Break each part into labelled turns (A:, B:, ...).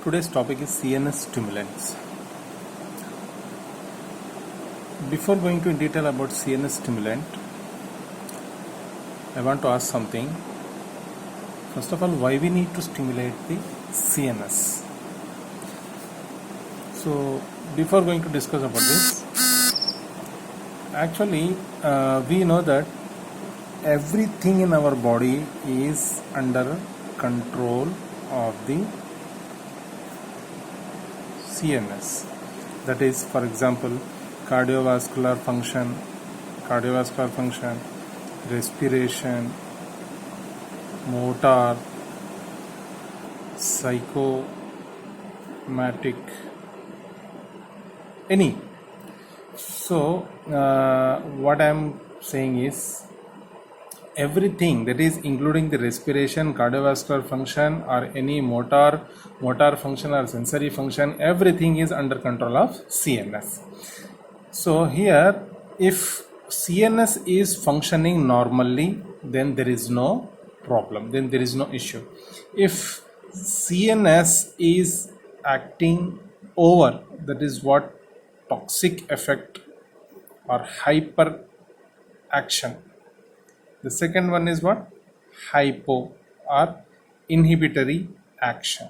A: Today's topic is CNS stimulants. Before going to in detail about CNS stimulant, I want to ask something. First of all, why we need to stimulate the CNS? So, before going to discuss about this, actually, we know that everything in our body is under control of the CNS. That is, for example, cardiovascular function, respiration, motor, psychomatic, any. So, what I am saying is, everything that is including the respiration, cardiovascular function, or any motor function or sensory function, everything is under control of CNS. So here, if CNS is functioning normally, then there is no problem, then there is no issue. If CNS is acting over, that is what toxic effect or hyper action. The second one is what? Hypo or inhibitory action.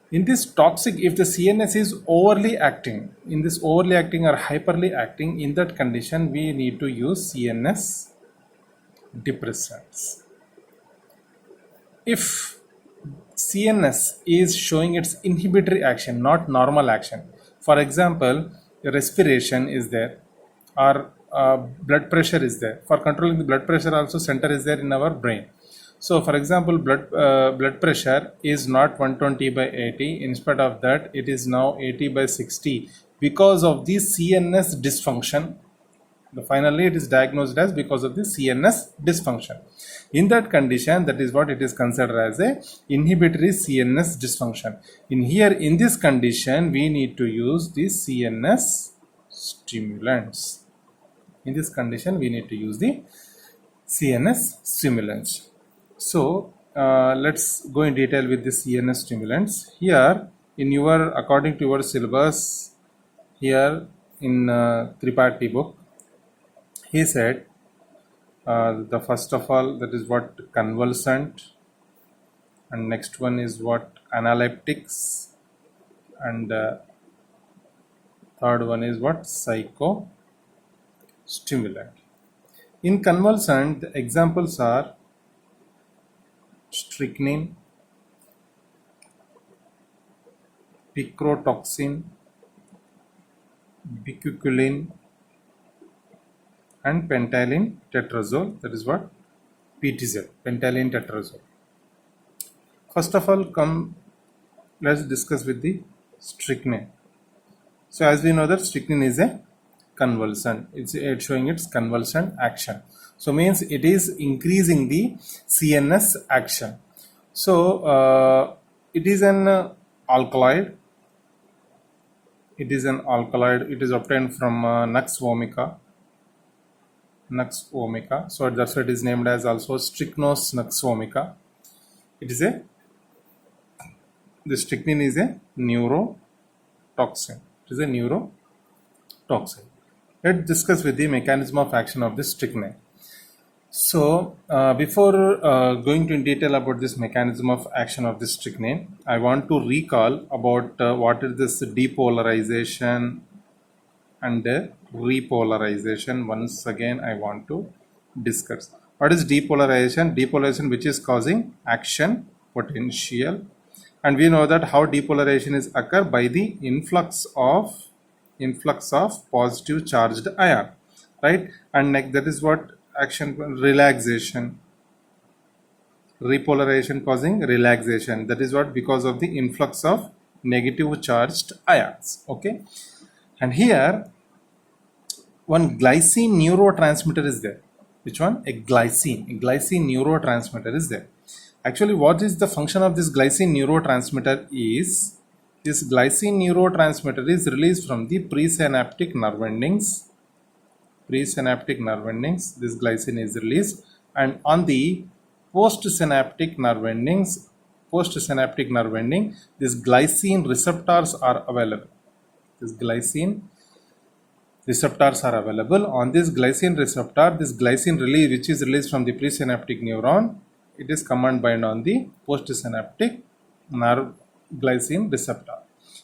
A: In this toxic, if the CNS is overly acting, in this overly acting or hyperly acting, in that condition we need to use CNS depressants. If CNS is showing its inhibitory action, not normal action, for example, respiration is there, or blood pressure is there. For controlling the blood pressure also, center is there in our brain. So for example, blood pressure is not 120 by 80. Instead of that, it is now 80 by 60 because of the CNS dysfunction. Finally, it is diagnosed as because of the CNS dysfunction. In that condition, that is what it is considered as a inhibitory CNS dysfunction. In this condition, we need to use the CNS stimulants. In this condition, we need to use the CNS stimulants. So, let's go in detail with the CNS stimulants. Here, according to your syllabus, here in Tripathi book, he said, the first of all, that is what convulsant, and next one is what analeptics, and third one is what psychostimulant. In convulsant, the examples are strychnine, picrotoxin, bicuculin, and pentylene tetrazole, that is what PTZ, pentylene tetrazole. First of all, let's discuss with the strychnine. So as we know that strychnine is a convulsant, it's showing its convulsant action. So means it is increasing the CNS action. So it is an alkaloid. It is obtained from Nux vomica. So that's why it is named as also Strychnos nux vomica. The strychnine is a neurotoxin. Let's discuss with the mechanism of action of this strychnine. So, before going to in detail about this mechanism of action of this strychnine, I want to recall about what is this depolarization and repolarization. Once again, I want to discuss. What is depolarization? Depolarization, which is causing action potential. And we know that how depolarization is occur by the influx of positive charged ion, right? And that is what action relaxation, repolarization causing relaxation, that is what because of the influx of negative charged ions. Okay, and here one glycine neurotransmitter is there. Which one? A glycine neurotransmitter is there. Actually, what is the function of this glycine neurotransmitter is, this glycine neurotransmitter is released from the presynaptic nerve endings. This glycine is released, and on the postsynaptic nerve endings, postsynaptic nerve ending, these glycine receptors are available. These glycine receptors are available. On this glycine receptor, this glycine release, which is released from the presynaptic neuron, it is command bind on the postsynaptic nerve glycine receptor.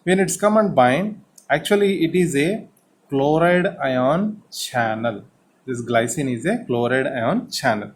A: When it's command bind, actually it is a chloride ion channel. This glycine is a chloride ion channel.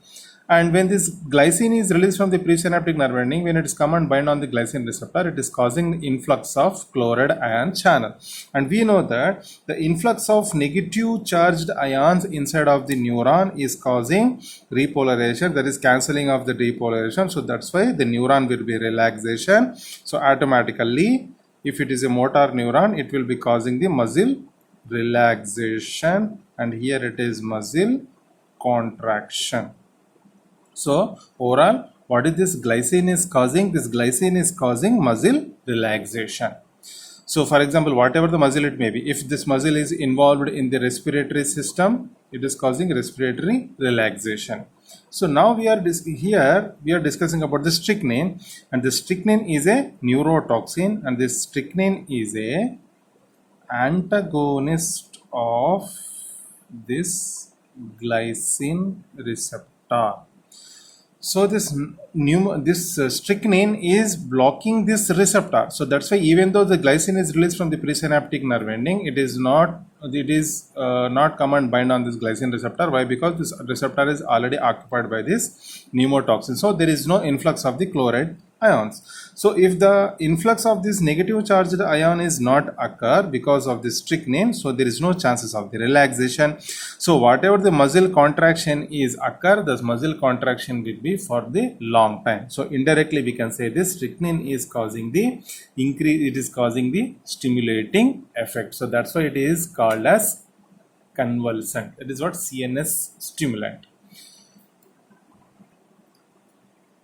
A: And when this glycine is released from the presynaptic nerve ending, when it is come and bind on the glycine receptor, it is causing influx of chloride ion channel. And we know that the influx of negative charged ions inside of the neuron is causing repolarization, that is cancelling of the depolarization. So that's why the neuron will be relaxation. So automatically, if it is a motor neuron, it will be causing the muscle relaxation, and here it is muscle contraction. So overall, what is this glycine is causing? This glycine is causing muscle relaxation. So for example, whatever the muscle it may be, if this muscle is involved in the respiratory system, it is causing respiratory relaxation. So now we are discussing about the strychnine, and the strychnine is a neurotoxin, and this strychnine is a antagonist of this glycine receptor. So this strychnine is blocking this receptor. So that's why even though the glycine is released from the presynaptic nerve ending, it is not come and bind on this glycine receptor. Why? Because this receptor is already occupied by this pneumotoxin. So there is no influx of the chloride ions. So if the influx of this negative charged ion is not occur because of this strychnine, so there is no chances of the relaxation. So whatever the muscle contraction is occur, this muscle contraction will be for the long time. So indirectly we can say this strychnine is causing the increase, it is causing the stimulating effect. So that's why it is called as convulsant. It is what CNS stimulant.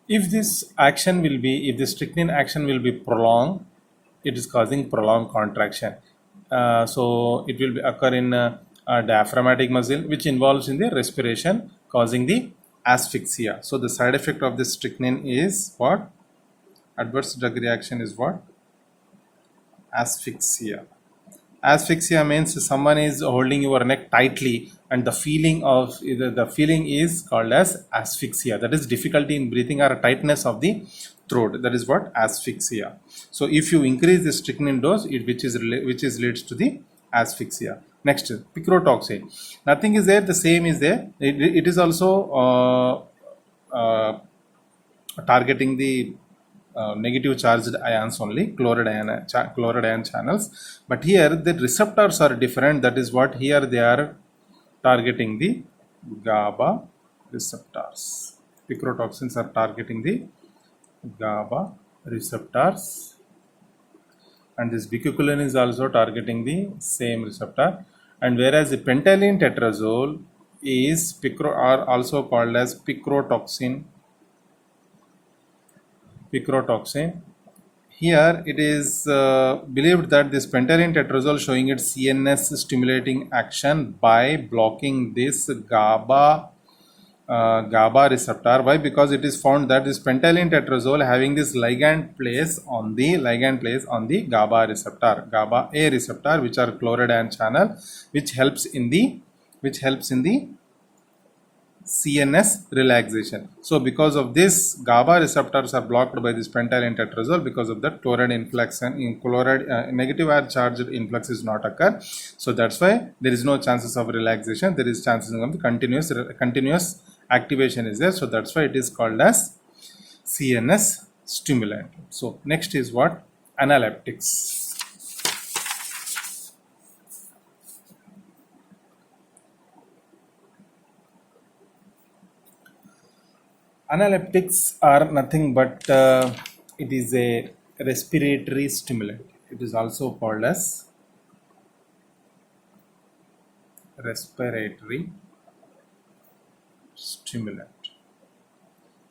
A: If this action will be, if the strychnine action will be prolonged, it is causing prolonged contraction. So it will occur in diaphragmatic muscle, which involves in the respiration, causing the asphyxia. So the side effect of this strychnine is what? Adverse drug reaction is what? Asphyxia. Asphyxia means someone is holding your neck tightly, and the feeling is called as asphyxia. That is difficulty in breathing or tightness of the throat. That is what asphyxia. So if you increase the strychnine dose, which leads to the asphyxia. Next, picrotoxin. Nothing is there. The same is there. It is also targeting the negative charged ions only, chloride ion channels. But here the receptors are different. That is what here they are targeting the GABA receptors. Picrotoxins are targeting the GABA receptors, and this bicuculin is also targeting the same receptor. And whereas the pentylene tetrazole are also called as picrotoxin. Here it is believed that this pentylene tetrazole showing its CNS stimulating action by blocking this GABA receptor. Why? Because it is found that this pentylene tetrazole having this ligand place on the GABA receptor, GABA A receptor, which are chloride ion channel, which helps in the CNS relaxation. So because of this, GABA receptors are blocked by this pentylene tetrazole. Because of that, chloride influx and negative charged influx is not occur. So that's why there is no chances of relaxation. There is chances of the continuous activation is there. So that's why it is called as CNS stimulant. So next is what? Analeptics. Analeptics are nothing but it is a respiratory stimulant. It is also called as respiratory stimulant.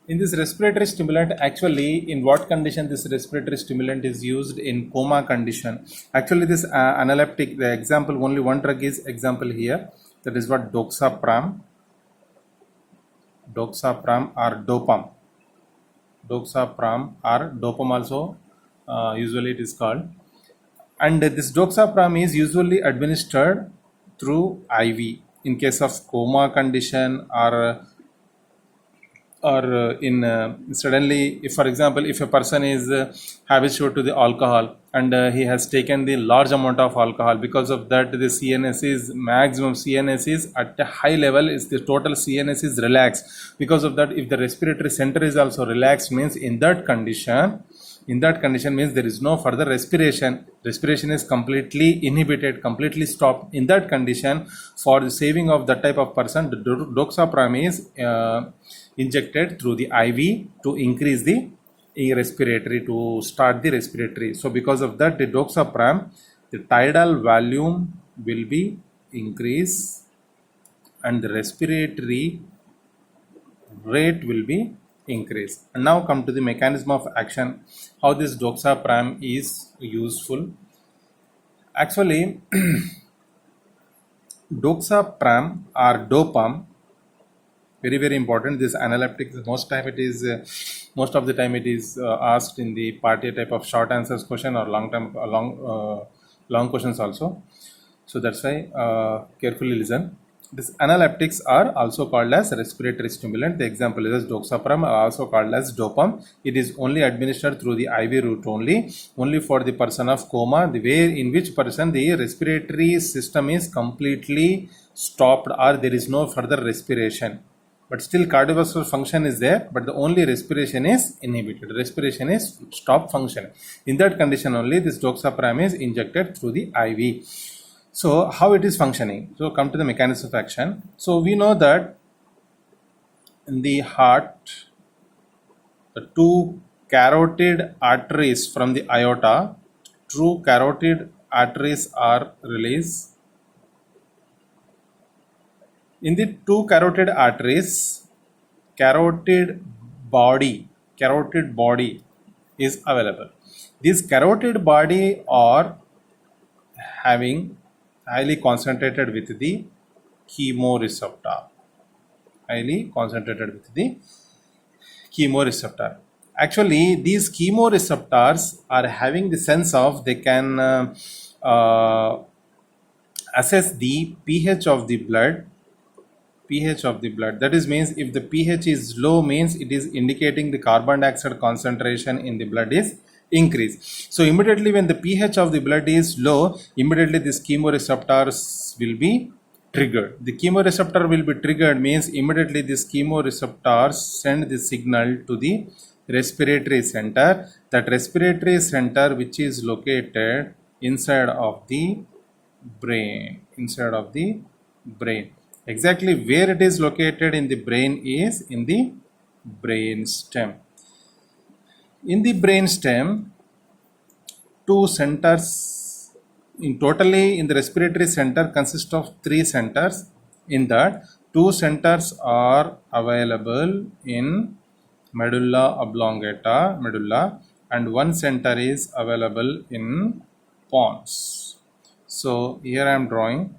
A: In this respiratory stimulant, actually, in what condition this respiratory stimulant is used? In coma condition. Actually, this analeptic, the example, only one drug is example here. That is what? Doxapram or Dopam. doxapram or dopam also usually it is called. And this doxapram is usually administered through IV in case of coma condition or in suddenly, if for example if a person is habituated to the alcohol and he has taken the large amount of alcohol, because of that the CNS is maximum CNS is at a high level, is the total CNS is relaxed. Because of that, if the respiratory center is also relaxed, means in that condition means there is no further respiration is completely inhibited, completely stopped. In that condition, for the saving of that type of person, the doxapram is injected through the IV to increase the respiratory, to start the respiratory. So because of that, the doxapram, the tidal volume will be increased and the respiratory rate will be increased. And now come to the mechanism of action, how this doxapram is useful. Actually, doxapram or dopam, very important. This analeptic, most of the time it is asked in the party type of short answers question or long questions also. So that's why carefully listen. These analeptics are also called as respiratory stimulant. The example is doxapram, also called as dopam. It is only administered through the IV route only for the person of coma, the way in which person the respiratory system is completely stopped or there is no further respiration. But still cardiovascular function is there, but the only respiration is inhibited. Respiration is stop function. In that condition only this doxapram is injected through the IV. So how it is functioning? So come to the mechanism of action. So we know that in the heart, the two carotid arteries from the aorta, two carotid arteries are released. In the two carotid arteries, carotid body is available. These carotid body are having highly concentrated with the chemoreceptor. Actually, these chemoreceptors are having the sense of, they can assess the pH of the blood. That is means if the pH is low, means it is indicating the carbon dioxide concentration in the blood is increased. So immediately when the pH of the blood is low, immediately these chemoreceptors will be triggered. The chemoreceptor will be triggered means immediately these chemoreceptors send the signal to the respiratory center. That respiratory center which is located inside of the brain. Exactly where it is located in the brain is in the brain stem. In the brain stem, two centers totally in the respiratory center consist of three centers. In that, two centers are available in medulla oblongata, and one center is available in pons. So here I am drawing.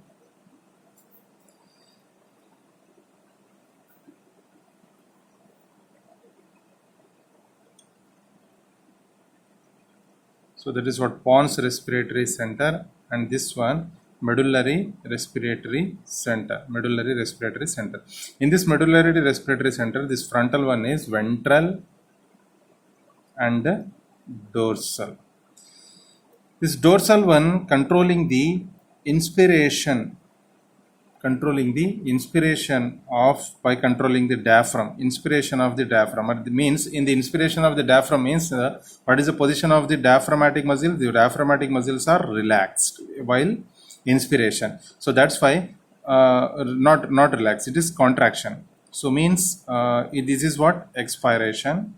A: So that is what pons respiratory center, and this one medullary respiratory center. In this medullary respiratory center, this frontal one is ventral and dorsal. This dorsal one controlling the inspiration of, by controlling the diaphragm. Inspiration of the diaphragm, it means in the inspiration of the diaphragm means what is the position of the diaphragmatic muscle? The diaphragmatic muscles are relaxed while inspiration. So that's why not relaxed, it is contraction. So means this is what expiration,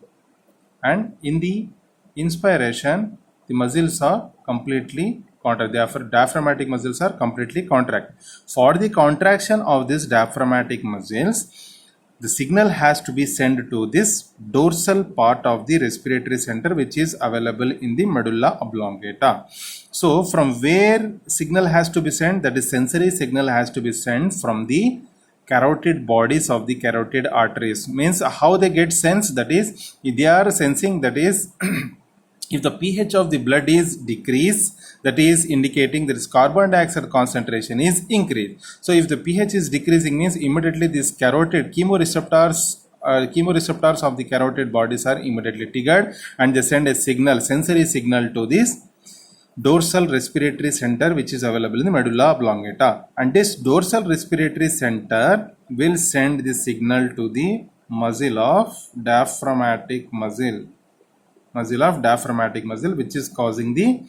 A: and in the inspiration the muscles are completely contract. Therefore, diaphragmatic muscles are completely contract. For the contraction of this diaphragmatic muscles, the signal has to be sent to this dorsal part of the respiratory center, which is available in the medulla oblongata. So from where signal has to be sent, that is sensory signal has to be sent from the carotid bodies of the carotid arteries. Means how they get sense, that is they are sensing, that is if the pH of the blood is decreased, that is indicating that carbon dioxide concentration is increased. So if the pH is decreasing, means immediately these carotid chemoreceptors of the carotid bodies are immediately triggered, and they send a signal, sensory signal, to this dorsal respiratory center, which is available in the medulla oblongata, and this dorsal respiratory center will send the signal to the muscle of diaphragmatic muscle, which is causing the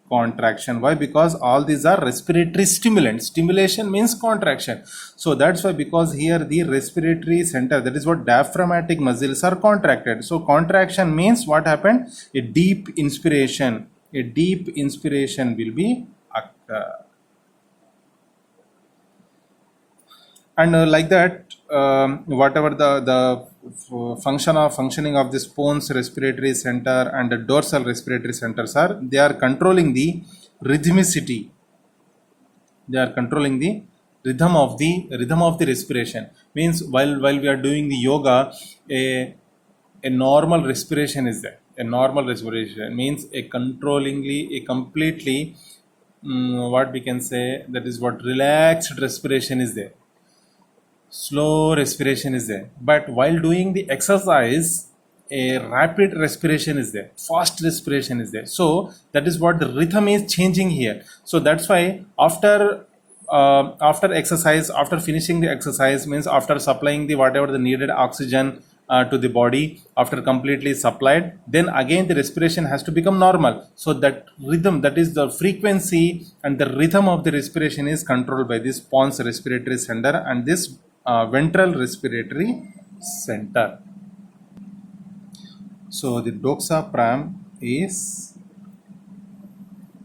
A: contraction. Why? Because all these are respiratory stimulants. Stimulation means contraction. So that's why, because here the respiratory center, that is what diaphragmatic muscles are contracted. So contraction means what happened? A deep inspiration will be occur. And like that, whatever the functioning of this pons respiratory center and the dorsal respiratory centers are, they are controlling the rhythmicity, they are controlling the rhythm of the respiration. Means while we are doing the yoga, a normal respiration is there. A normal respiration means a completely what we can say, that is what relaxed respiration is there, slow respiration is there. But while doing the exercise, a rapid respiration is there, fast respiration is there. So that is what the rhythm is changing here. So that's why after exercise, after finishing the exercise, means after supplying the whatever the needed oxygen to the body, after completely supplied, then again the respiration has to become normal. So that rhythm, that is the frequency and the rhythm of the respiration, is controlled by this pons respiratory center and this ventral respiratory center. So the doxapram is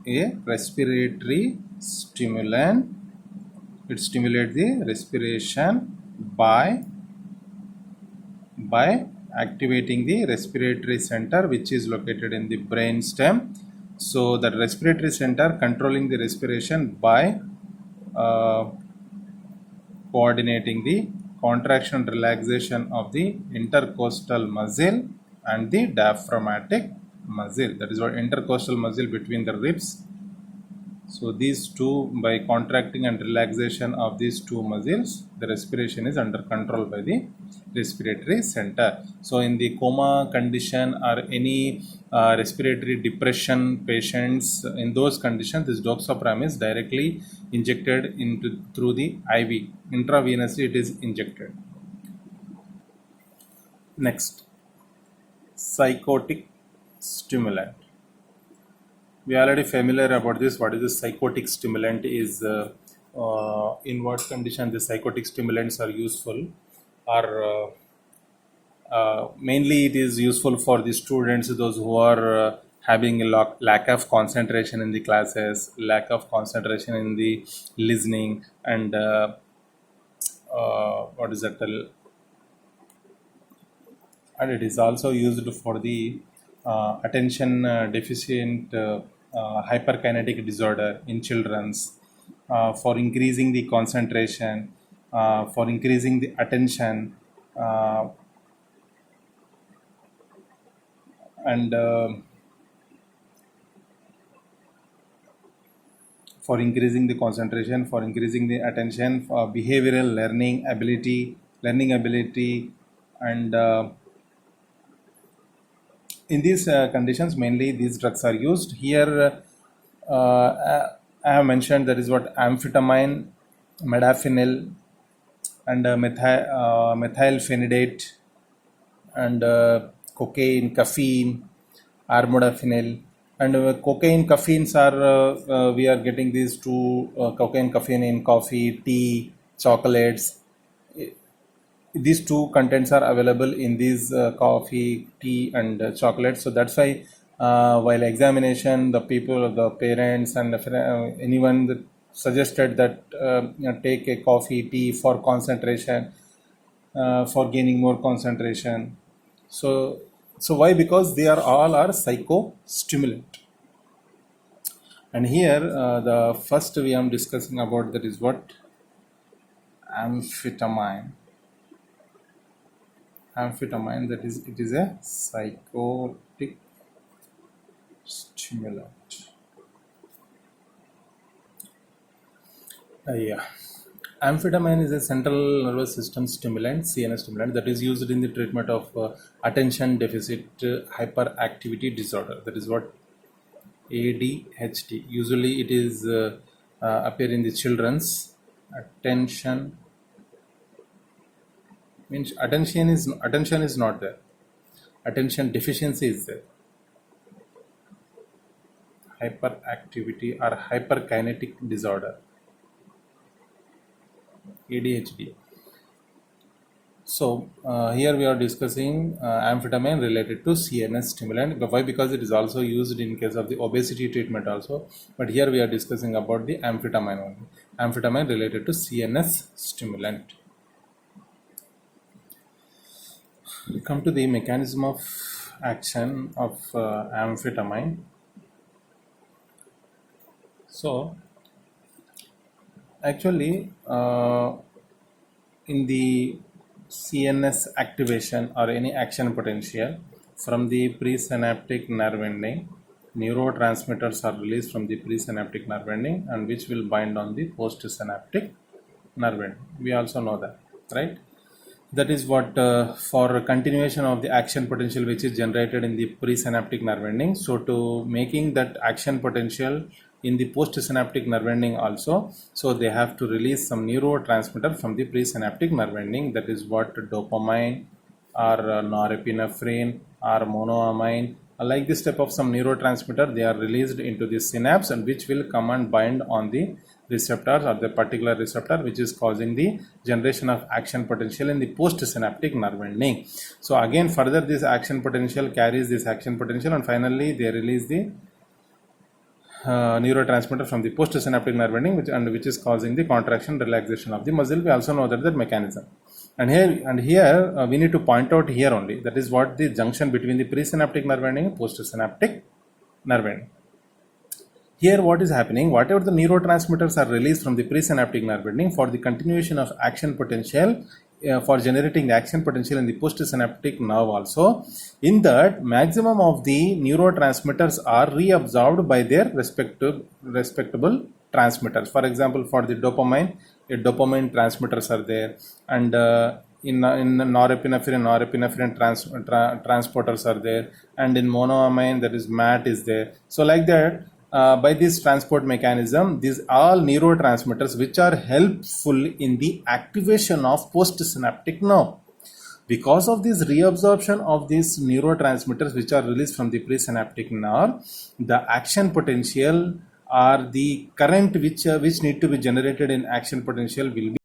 A: a respiratory stimulant. It stimulates the respiration by activating the respiratory center, which is located in the brain stem. So the respiratory center controlling the respiration by coordinating the contraction and relaxation of the intercostal muscle and the diaphragmatic muscle, that is what intercostal muscle between the ribs. So these two, by contracting and relaxation of these two muscles, the respiration is under control by the respiratory center. So in the coma condition or any respiratory depression patients, in those conditions, this doxapram is directly injected through the IV. Intravenously it is injected. Next, psychotic stimulant. We are already familiar about this. What is the psychotic stimulant? Is in what condition the psychotic stimulants are useful? Or mainly it is useful for the students, those who are having a lack of concentration in the classes, lack of concentration in the listening, and what is that? And it is also used for the attention deficient hyperkinetic disorder in children's, for increasing the concentration, for increasing the attention, and for increasing the concentration, for increasing the attention, for behavioral learning ability, and in these conditions mainly these drugs are used. Here I have mentioned, that is what amphetamine, modafinil, and methylphenidate, and cocaine, caffeine, armodafinil, and cocaine, caffeines are we are getting these two, cocaine, caffeine in coffee, tea, chocolates. These two contents are available in these coffee, tea, and chocolate. So that's why while examination, the parents, and anyone that suggested that take a coffee, tea for concentration, for gaining more concentration. So why? Because they are all are psychostimulant. And here the first we are discussing about, that is what amphetamine. Amphetamine, that is, it is a psychotic stimulant. Yeah. Amphetamine is a central nervous system stimulant, CNS stimulant, that is used in the treatment of attention deficit hyperactivity disorder. That is what ADHD. Usually, it is appear in the children's. Attention means attention is not there. Attention deficiency is there. Hyperactivity or hyperkinetic disorder. ADHD. So here we are discussing amphetamine related to CNS stimulant. Why? Because it is also used in case of the obesity treatment also. But here we are discussing about the amphetamine only. Amphetamine related to CNS stimulant. Come to the mechanism of action of amphetamine. So actually in the CNS activation or any action potential from the presynaptic nerve ending, neurotransmitters are released from the presynaptic nerve ending and which will bind on the postsynaptic nerve ending. We also know that, right? That is what for continuation of the action potential which is generated in the presynaptic nerve ending. So to making that action potential in the postsynaptic nerve ending also, so they have to release some neurotransmitter from the presynaptic nerve ending. That is what dopamine or norepinephrine or monoamine, like this type of some neurotransmitter, they are released into the synapse and which will come and bind on the receptors or the particular receptor which is causing the generation of action potential in the postsynaptic nerve ending. So again further this action potential carries this action potential and finally they release the neurotransmitter from the postsynaptic nerve ending which is causing the contraction relaxation of the muscle. We also know that mechanism. And here we need to point out here only, that is what the junction between the presynaptic nerve ending and postsynaptic nerve ending. Here what is happening, whatever the neurotransmitters are released from the presynaptic nerve ending for the continuation of action potential, for generating the action potential in the postsynaptic nerve also, in that maximum of the neurotransmitters are reabsorbed by their respectable transmitters. For example, for the dopamine, dopamine transmitters are there, and in norepinephrine transporters are there, and in monoamine, that is MAT is there. So like that, by this transport mechanism, these all neurotransmitters which are helpful in the activation of postsynaptic nerve. Because of this reabsorption of these neurotransmitters which are released from the presynaptic nerve, the action potential or the current which need to be generated in action potential will be